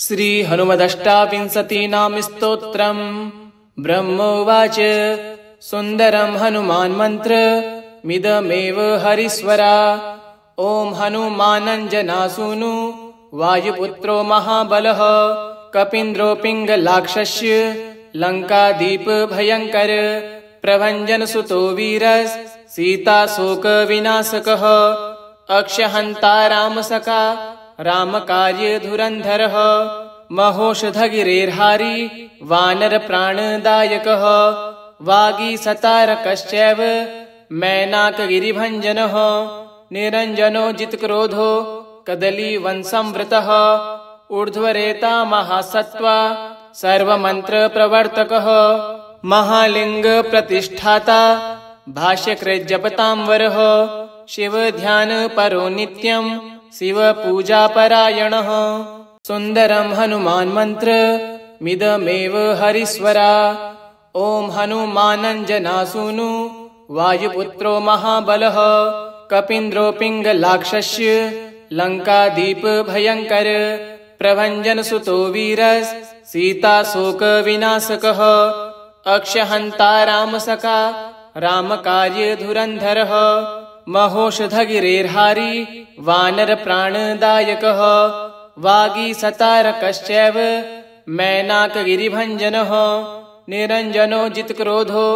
श्रीहनुमदष्टाविंशतीनाम स्तोत्रम्। ब्रह्मोवाच सुन्दरं हनुमान्मन्त्र मिदमेव हरीश्वरा। ॐ हनुमानञ्जनासूनु वायुपुत्रो महाबलः कपीन्द्रो पिङ्गलाक्षस्य लङ्कादीपभयङ्कर प्रभञ्जनसुतो वीरः सीताशोकविनाशकः अक्षहन्ता रामसखा रामकार्यधुरन्धरः महोषधगिरेर्हारी वानरप्राणदायकः वागीसतारकश्चैव मैनाकगिरिभञ्जनः निरञ्जनो जितक्रोधो कदलीवंशंवृतः ऊर्ध्वरेता महासत्त्वा सर्वमन्त्रप्रवर्तकः महालिङ्गप्रतिष्ठाता भाष्यकृज्जपतांवरः शिवध्यानपरो नित्यं शिवपूजापरायणः सुन्दरं हनुमान्मन्त्र मिदमेव हरीश्वरा। ॐ हनुमानञ्जनासूनु वायुपुत्रो महाबलः कपीन्द्रो पिङ्गलाक्षस्य लङ्कादीपभयङ्कर प्रभञ्जनसुतो वीरः सीताशोकविनाशकः अक्षहन्ता रामसखा रामकार्यधुरन्धरः महोषधगिरेर्हारी वानरप्राणदायकः वागीसतारकश्चैव मैनाकगिरिभञ्जनः निरञ्जनो जितक्रोधो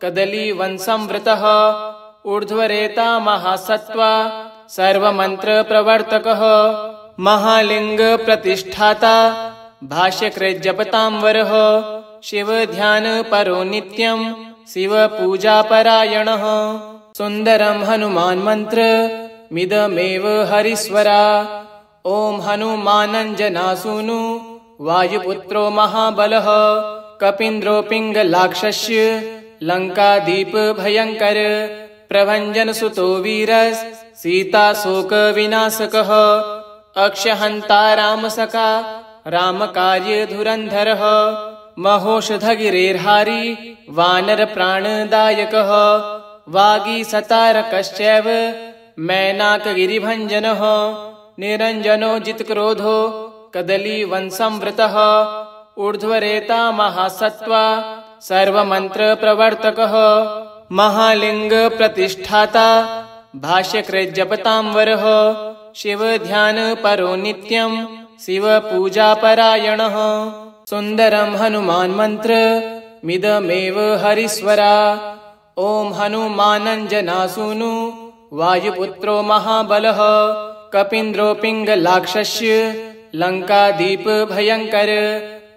कदलीवंशंवृतः ऊर्ध्वरेता महासत्त्वा सर्वमन्त्रप्रवर्तकः महालिङ्गप्रतिष्ठाता भाष्यकृज्जपतांवरः शिवध्यानपरो नित्यं शिवपूजापरायणः सुन्दरं हनुमान्मन्त्र मिदमेव हरीश्वरा। ॐ हनुमानञ्जनासूनु वायुपुत्रो महाबलः कपीन्द्रो पिङ्गलाक्षस्य लङ्कादीपभयङ्कर प्रभञ्जनसुतो वीरः सीताशोकविनाशकः अक्षहन्ता रामसखा रामकार्यधुरन्धरः महोषधगिरेर्हारी वानरप्राणदायकः वागीसतारकश्चैव मैनाकगिरिभञ्जनः निरञ्जनो जितक्रोधो कदलीवंशंवृतः ऊर्ध्वरेता महासत्त्वा सर्वमन्त्रप्रवर्तकः महालिङ्गप्रतिष्ठाता भाष्यकृज्जपतांवरः शिवध्यानपरो नित्यं शिवपूजापरायणः सुन्दरं हनुमान्मन्त्र मिदमेव हरीश्वरा। ॐ हनुमानञ्जनासूनु वायुपुत्रो महाबलः कपीन्द्रो पिङ्गलाक्षस्य लङ्कादीपभयङ्कर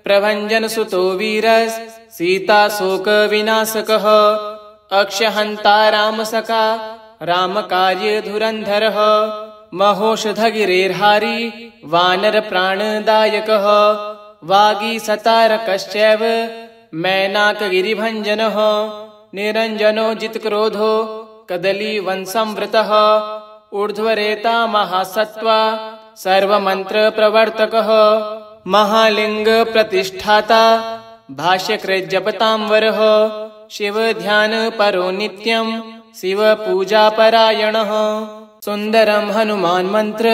प्रभञ्जनसुतो वीरः सीताशोकविनाशकः अक्षहन्ता रामसखा रामकार्यधुरन्धरः महोषधगिरेर्हारी वानरप्राणदायकः वागीसतारकश्चैव मैनाकगिरिभञ्जनः निरञ्जनो जितक्रोधो कदलीवंशंवृतः ऊर्ध्वरेता महासत्त्वा सर्वमन्त्रप्रवर्तकः महालिङ्गप्रतिष्ठाता भाष्यकृज्जपतांवरः शिवध्यानपरो नित्यं शिवपूजापरायणः सुन्दरं हनुमान्मन्त्र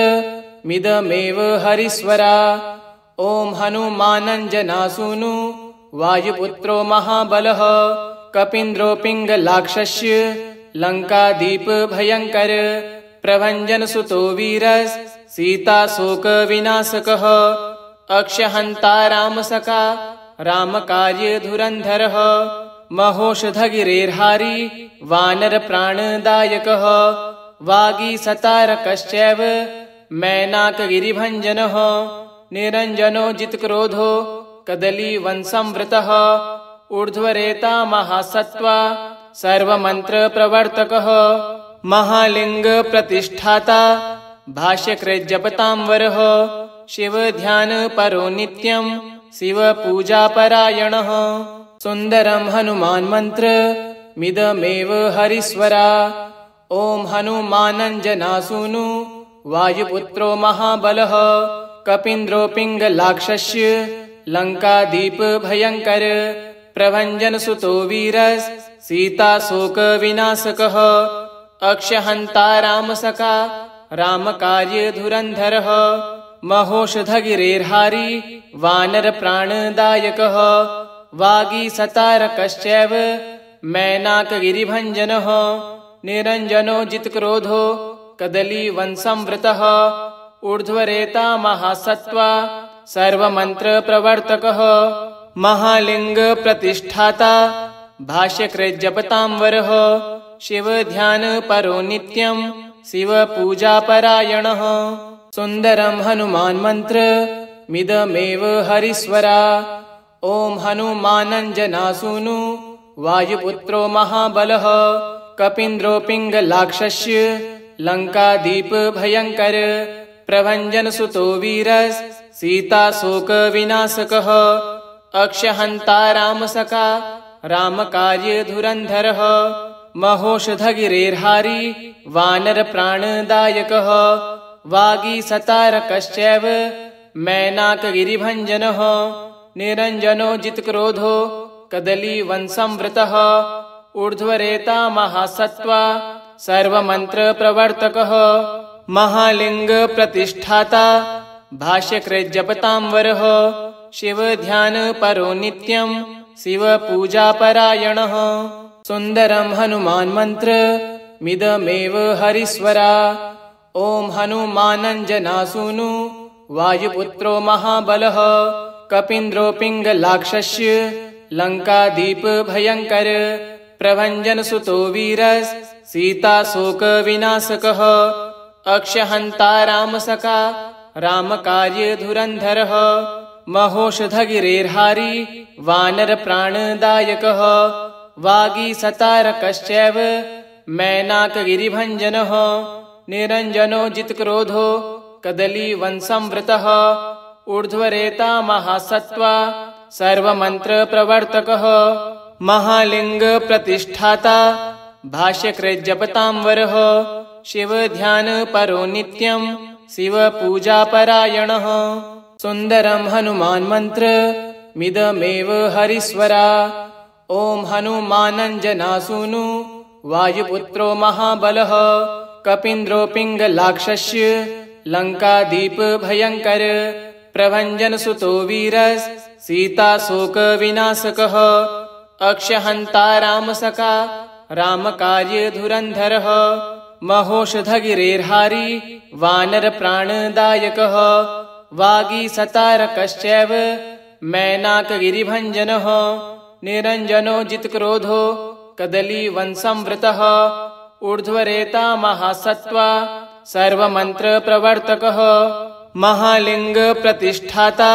मिदमेव हरीश्वरा। ॐ हनुमानञ्जनासूनु वायुपुत्रो महाबलः कपीन्द्रो पिङ्गलाक्षस्य लङ्कादीपभयङ्कर प्रभञ्जनसुतो वीरः सीताशोकविनाशकः अक्षहन्ता रामसखा रामकार्यधुरन्धरः महोषधगिरेर्हारी वानरप्राणदायकः वागीसतारकश्चैव मैनाकगिरिभञ्जनः निरञ्जनो जितक्रोधो कदलीवंशंवृतः ऊर्ध्वरेता महासत्त्वा सर्वमन्त्रप्रवर्तकः महालिङ्गप्रतिष्ठाता भाष्यकृज्जपतांवरः शिवध्यानपरो नित्यं शिवपूजापरायणः सुन्दरं हनुमान्मन्त्र मिदमेव हरीश्वरा। ॐ हनुमानञ्जनासूनु वायुपुत्रो महाबलः कपीन्द्रो पिङ्गलाक्षस्य लङ्कादीपभयङ्कर प्रभञ्जनसुतो वीरः सीताशोकविनाशकः अक्षहन्ता रामसखा रामकार्यधुरन्धरः महोषधगिरेर्हारी वानरप्राणदायकः वागीसतारकश्चैव मैनाकगिरिभञ्जनः निरञ्जनो जितक्रोधो कदलीवंसंवृतः ऊर्ध्वरेता महासत्त्वा सर्वमन्त्रप्रवर्तकः महालिङ्गप्रतिष्ठाता भाष्यकृज्जपतांवरः शिवध्यानपरो नित्यं शिवपूजापरायणः सुन्दरं हनुमान्मन्त्रमिदमेव हरिस्वरा ॐ हनुमानञ्जनासूनु वायुपुत्रो महाबलः कपीन्द्रो पिङ्गलाक्षस्य लङ्कादीपभयङ्कर प्रभञ्जनसुतो वीरस् सीताशोकविनाशकः अक्षहन्ता रामसखा रामकार्यधुरन्धरः महोषधगिरेर्हारी वानरप्राणदायकः वागीसतारकश्चैव मैनाकगिरिभञ्जनः निरञ्जनो जितक्रोधो कदलीवंसंवृतः ऊर्ध्वरेता महासत्त्वा सर्वमन्त्रप्रवर्तकः महालिङ्गप्रतिष्ठाता भाष्यकृज्जपतांवरः शिवध्यानपरो नित्यं शिवपूजापरायणः सुन्दरं हनुमान्मन्त्रमिदमेव हरिस्वरा ॐ हनुमानञ्जनासूनु वायुपुत्रो महाबलः कपीन्द्रो पिङ्गलाक्षस्य लङ्कादीपभयङ्कर प्रभञ्जनसुतो वीरस् सीताशोकविनाशकः अक्षहन्ता रामसखा रामकार्यधुरन्धरः महोषधगिरेर्हारी वानरप्राणदायकः वागीसतारकश्चैव मैनाकगिरिभञ्जनः निरञ्जनो जितक्रोधो कदलीवंसंवृतः ऊर्ध्वरेता महासत्त्वा सर्वमन्त्रप्रवर्तकः महालिङ्गप्रतिष्ठाता भाष्यकृज्जपतांवरः शिवध्यानपरो नित्यं शिवपूजापरायणः सुन्दरं हनुमान्मन्त्रमिदमेव हरिस्वरा ॐ हनुमानञ्जनासूनु वायुपुत्रो महाबलः कपीन्द्रो पिङ्गलाक्षस्य लङ्कादीपभयङ्कर प्रभञ्जनसुतो वीरस् सीताशोकविनाशकः अक्षहन्ता रामसखा रामकार्यधुरन्धरः महोषधगिरेर्हारी वानरप्राणदायकः वागीसतारकश्चैव मैनाकगिरिभञ्जनः निरञ्जनो जितक्रोधो कदलीवंसंवृतः ऊर्ध्वरेता महासत्त्वा सर्वमन्त्रप्रवर्तकः महालिङ्गप्रतिष्ठाता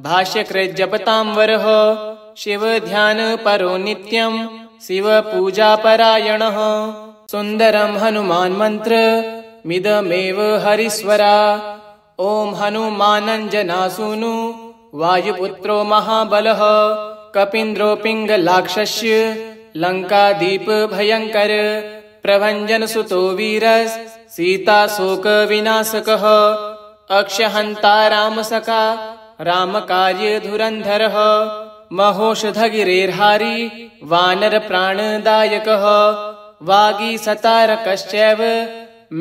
भाष्यकृज्जपतांवरः शिवध्यानपरो नित्यं शिवपूजापरायणः सुन्दरं हनुमान्मन्त्रमिदमेव हरिस्वरा ॐ हनुमानञ्जनासूनु वायुपुत्रो महाबलः कपीन्द्रो पिङ्गलाक्षस्य लङ्कादीपभयङ्कर प्रभञ्जनसुतो वीरस् सीताशोकविनाशकः अक्षहन्ता रामसखा रामकार्यधुरन्धरः महोषधगिरेर्हारी वानरप्राणदायकः वागीसतारकश्चैव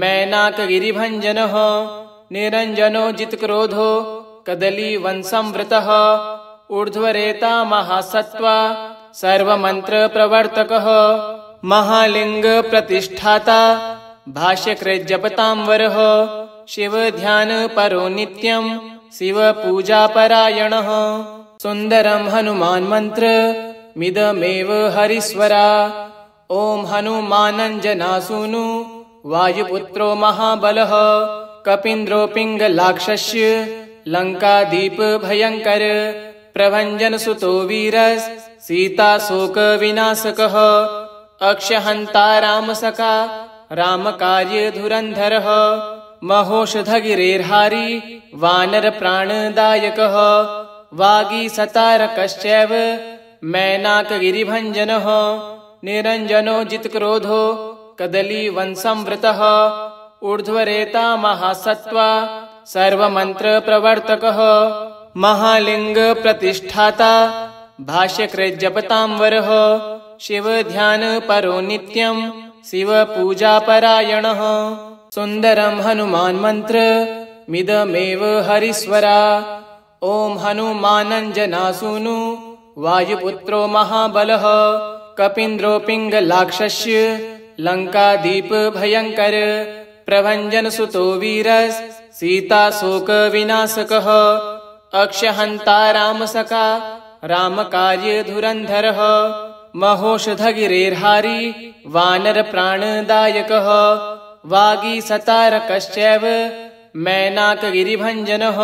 मैनाकगिरिभञ्जनः निरञ्जनो जितक्रोधो कदलीवंसंवृतः ऊर्ध्वरेता महासत्त्वा सर्वमन्त्रप्रवर्तकः महालिङ्गप्रतिष्ठाता भाष्यकृज्जपतांवरः शिवध्यानपरो नित्यं शिवपूजापरायणः सुन्दरं हनुमान्मन्त्रमिदमेव हरिस्वरा ॐ हनुमानञ्जनासूनु वायुपुत्रो महाबलः कपीन्द्रो पिङ्गलाक्षस्य लङ्कादीपभयङ्कर प्रभञ्जनसुतो वीरस् सीताशोकविनाशकः अक्षहन्ता रामसखा रामकार्यधुरन्धरः महोषधगिरेर्हारी वानरप्राणदायकः वागीसतारकश्चैव मैनाकगिरिभञ्जनः निरञ्जनो जितक्रोधो कदलीवंसंवृतः ऊर्ध्वरेता महासत्त्वा सर्वमन्त्रप्रवर्तकः महालिङ्गप्रतिष्ठाता भाष्यकृज्जपतांवरः शिवध्यानपरो नित्यं शिवपूजापरायणः सुन्दरं हनुमान्मन्त्र मिदमेव हरिस्वरा। ॐ हनुमानञ्जनासूनु वायुपुत्रो महाबलः कपीन्द्रो पिङ्गलाक्षस्य लङ्कादीपभयङ्कर प्रभञ्जनसुतो वीरः सीताशोकविनाशकः अक्षहन्ता रामसखा रामकार्यधुरन्धरः महोषधगिरेर्हारी वानरप्राणदायकः वागीसतारकश्चैव मैनाकगिरिभञ्जनः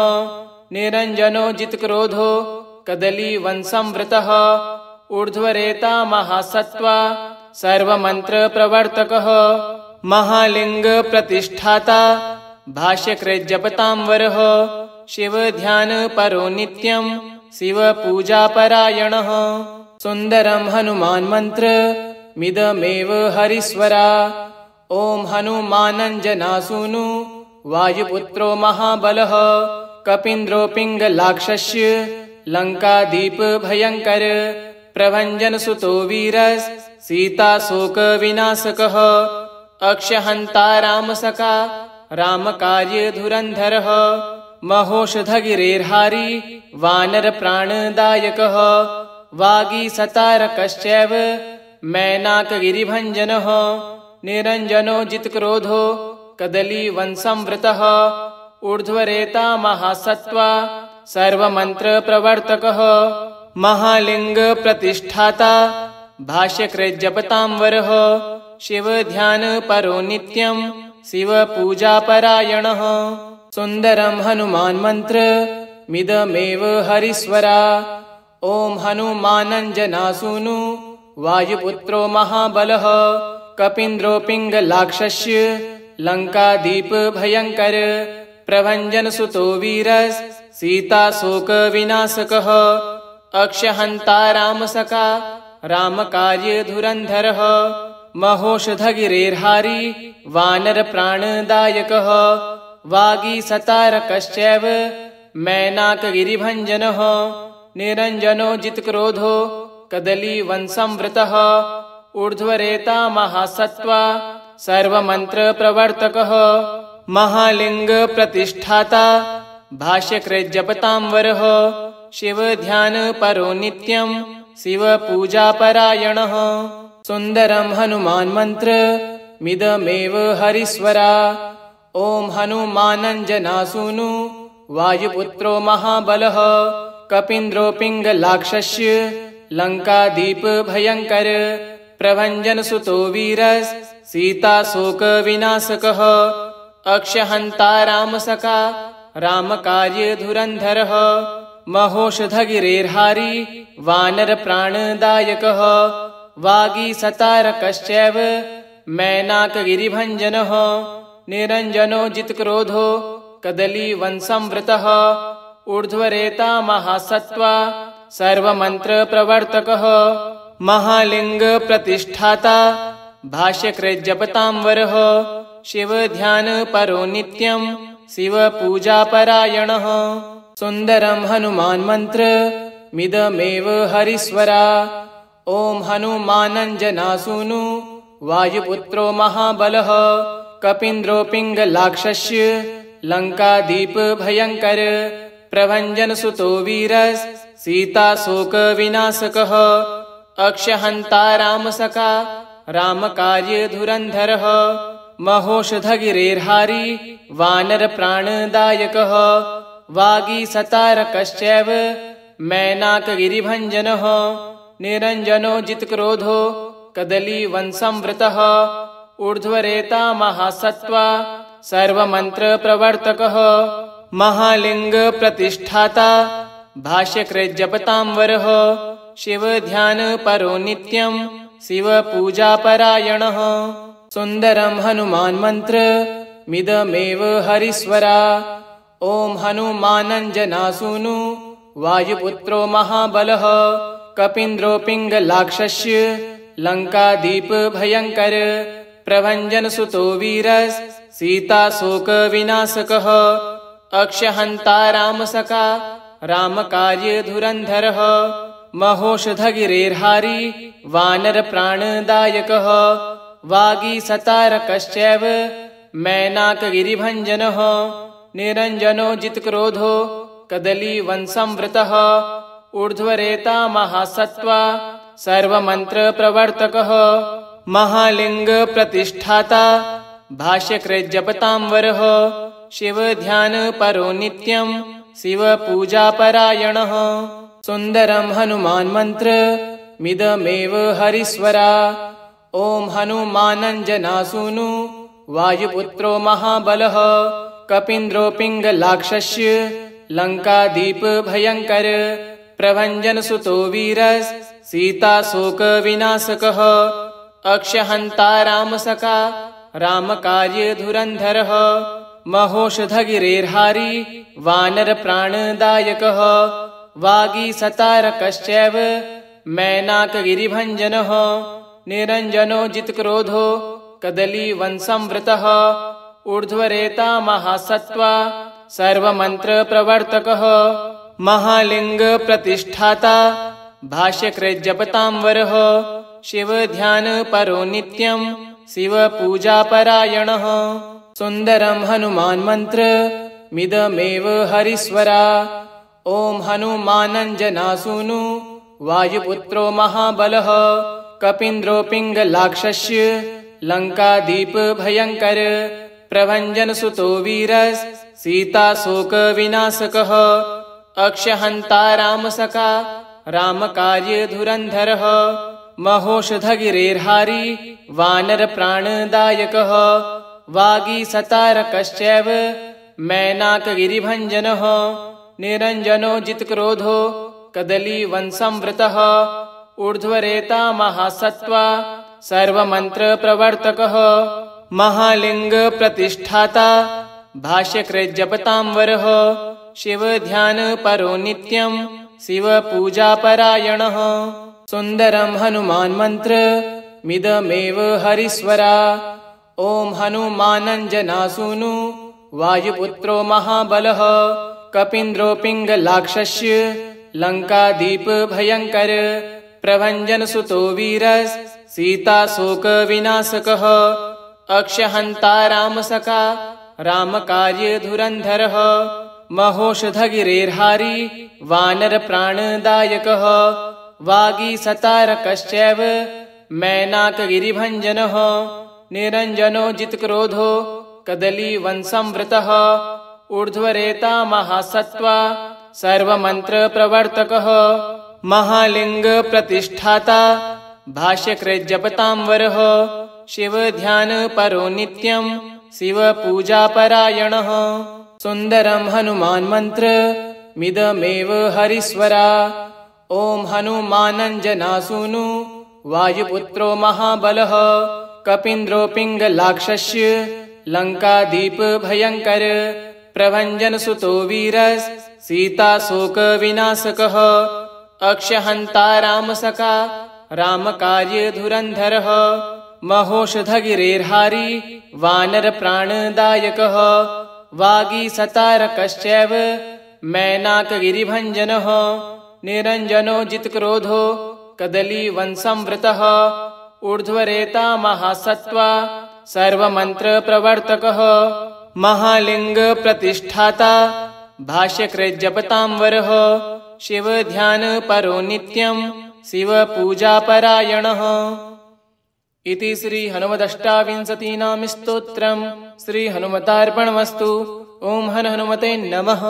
निरञ्जनो जितक्रोधो कदलीवंसंवृतः ऊर्ध्वरेता महासत्त्वा सर्वमन्त्रप्रवर्तकः महालिङ्गप्रतिष्ठाता भाष्यकृज्जपतांवरः शिवध्यानपरो नित्यं शिवपूजापरायणः सुन्दरं हनुमान्मन्त्रमिदमेव हरिस्वरा। ॐ हनुमानञ्जनासूनु वायुपुत्रो महाबलः कपीन्द्रो पिङ्गलाक्षस्य लङ्कादीपभयङ्कर प्रभञ्जनसुतो वीरः सीताशोकविनाशकः अक्षहन्ता रामसखा रामकार्यधुरन्धरः महोषधगिरेर्हारी वानरप्राणदायकः वागीसतारकश्चैव मैनाकगिरिभञ्जनः निरञ्जनो जितक्रोधो कदलीवंसंवृतः ऊर्ध्वरेता महासत्त्वा सर्वमन्त्रप्रवर्तकः महालिङ्गप्रतिष्ठाता भाष्यकृज्जपतांवरः शिवध्यानपरो नित्यं शिवपूजापरायणः सुन्दरं हनुमान्मन्त्रमिदमेव हरिस्वरा। ॐ हनुमानञ्जनासूनु वायुपुत्रो महाबलः कपीन्द्रो पिङ्गलाक्षस्य लङ्कादीपभयङ्कर प्रभञ्जनसुतो वीरः सीताशोकविनाशकः अक्षहन्ता रामसखा रामकार्यधुरन्धरः महोषधगिरेर्हारी वानरप्राणदायकः वागीसतारकश्चैव मैनाकगिरिभञ्जनः निरञ्जनो जितक्रोधो कदलीवंसंवृतः ऊर्ध्वरेता महासत्त्वा सर्वमन्त्रप्रवर्तकः महालिङ्गप्रतिष्ठाता भाष्यकृज्जपतांवरः शिवध्यानपरो नित्यं शिवपूजापरायणः सुन्दरं हनुमान्मन्त्रमिदमेव हरिस्वरा। ॐ हनुमानञ्जनासूनु वायुपुत्रो महाबलः कपीन्द्रो पिङ्गलाक्षस्य लङ्कादीपभयङ्कर प्रभञ्जनसुतो वीरः सीताशोकविनाशकः अक्षहन्ता रामसखा रामकार्यधुरन्धरः महोषधगिरेर्हारी वानरप्राणदायकः वागीसतारकश्चैव मैनाकगिरिभञ्जनः निरञ्जनो जितक्रोधो कदलीवंसंवृतः ऊर्ध्वरेता महासत्त्वा सर्वमन्त्रप्रवर्तकः महालिङ्गप्रतिष्ठाता भाष्यकृज्जपतांवरः शिवध्यानपरो नित्यं शिवपूजापरायणः सुन्दरं हनुमान्मन्त्रमिदमेव हरिस्वरा। ॐ हनुमानञ्जनासूनु वायुपुत्रो महाबलः कपीन्द्रो पिङ्गलाक्षस्य लङ्कादीपभयङ्कर प्रभञ्जनसुतो वीरः सीताशोकविनाशकः अक्षहन्ता रामसखा रामकार्यधुरन्धरः महोषधगिरेर्हारी वानरप्राणदायकः वागीसतारकश्चैव मैनाकगिरिभञ्जनः निरञ्जनो जितक्रोधो कदलीवंसंवृतः ऊर्ध्वरेता महासत्त्वा सर्वमन्त्रप्रवर्तकः महालिङ्गप्रतिष्ठाता भाष्यकृज्जपतांवरः शिवध्यानपरो नित्यं शिवपूजापरायणः सुन्दरं हनुमान्मन्त्रमिदमेव हरिस्वरा। ॐ हनुमानञ्जनासूनु वायुपुत्रो महाबलः कपीन्द्रो पिङ्गलाक्षस्य लङ्कादीपभयङ्कर प्रभञ्जनसुतो वीरः सीताशोकविनाशकः अक्षहन्ता रामसखा रामकार्यधुरन्धरः महोषधगिरेर्हारी वानरप्राणदायकः वागीसतारकश्चैव मैनाकगिरिभञ्जनः निरञ्जनो जितक्रोधो कदलीवंसंवृतः ऊर्ध्वरेता महासत्त्वा सर्वमन्त्रप्रवर्तकः महालिङ्गप्रतिष्ठाता भाष्यकृज्जपतांवरः शिवध्यानपरो नित्यं शिवपूजापरायणः सुन्दरं हनुमान्मन्त्रमिदमेव हरीश्वरा ॐ हनुमानञ्जनासूनु वायुपुत्रो महाबलः कपीन्द्रो पिङ्गलाक्षस्य लङ्कादीपभयङ्कर प्रभञ्जनसुतो वीरः सीताशोकविनाशकः अक्षहन्ता रामसखा रामकार्यधुरन्धरः महोषधगिरेर्हारी वानरप्राणदायकः वागीसतारकश्चैव मैनाकगिरिभञ्जनः निरञ्जनो जितक्रोधो कदलीवंसंवृतः ऊर्ध्वरेता महासत्त्वा सर्वमन्त्रप्रवर्तकः महालिङ्गप्रतिष्ठाता भाष्यकृज्जपतांवरः शिवध्यानपरो नित्यं शिवपूजापरायणः सुन्दरं हनुमान्मन्त्रमिदमेव हरीश्वरा ॐ हनुमानञ्जनासूनु वायुपुत्रो महाबलः कपीन्द्रो पिङ्गलाक्षस्य लङ्कादीपभयङ्कर प्रभञ्जनसुतो वीरः सीताशोकविनाशकः अक्षहन्ता रामसखा रामकार्यधुरन्धरः महोषधगिरेर्हारी वानरप्राणदायकः वागीसतारकश्चैव मैनाकगिरिभञ्जनः निरञ्जनो जितक्रोधो कदलीवंसंवृतः ऊर्ध्वरेता महासत्त्वा सर्वमन्त्रप्रवर्तकः महालिङ्गप्रतिष्ठाता भाष्यकृज्जपतांवरः शिवध्यानपरो नित्यं शिवपूजापरायणः सुन्दरं हनुमान्मन्त्रमिदमेव हरीश्वरा ॐ हनुमानञ्जनासूनु वायुपुत्रो महाबलः कपीन्द्रो पिङ्गलाक्षस्य लङ्कादीपभयङ्कर प्रभञ्जनसुतो वीरः सीताशोकविनाशकः अक्षहन्ता रामसखा रामकार्यधुरन्धरः महोषधगिरेर्हारी वानरप्राणदायकः वागीसतारकश्चैव मैनाकगिरिभञ्जनः निरञ्जनो जितक्रोधो कदलीवंसंवृतः ऊर्ध्वरेता महासत्त्वा सर्वमन्त्रप्रवर्तकः महालिङ्गप्रतिष्ठाता भाष्यकृज्जपतांवरः शिवध्यानपरो नित्यं शिवपूजापरायणः सुन्दरं हनुमान्मन्त्रमिदमेव हरीश्वरा ॐ हनुमानञ्जनासूनु वायुपुत्रो महाबलः कपीन्द्रो पिङ्गलाक्षस्य लङ्कादीपभयङ्कर प्रभञ्जनसुतो वीरः सीताशोकविनाशकः अक्षहन्ता रामसखा रामकार्यधुरन्धरः महोषधगिरेर्हारी वानरप्राणदायकः वागीसतारकश्चैव मैनाकगिरिभञ्जनः निरञ्जनो जितक्रोधो कदलीवंसंवृतः ऊर्ध्वरेता महासत्त्वा सर्वमन्त्रप्रवर्तकः महालिङ्गप्रतिष्ठाता भाष्यकृज्जपतांवरः शिवध्यानपरो नित्यं शिवपूजापरायणः इति श्री हनुमदष्टाविंशतिनाम स्तोत्रम् श्री हनुमतार्पणमस्तु। ओम हनुमते नमः।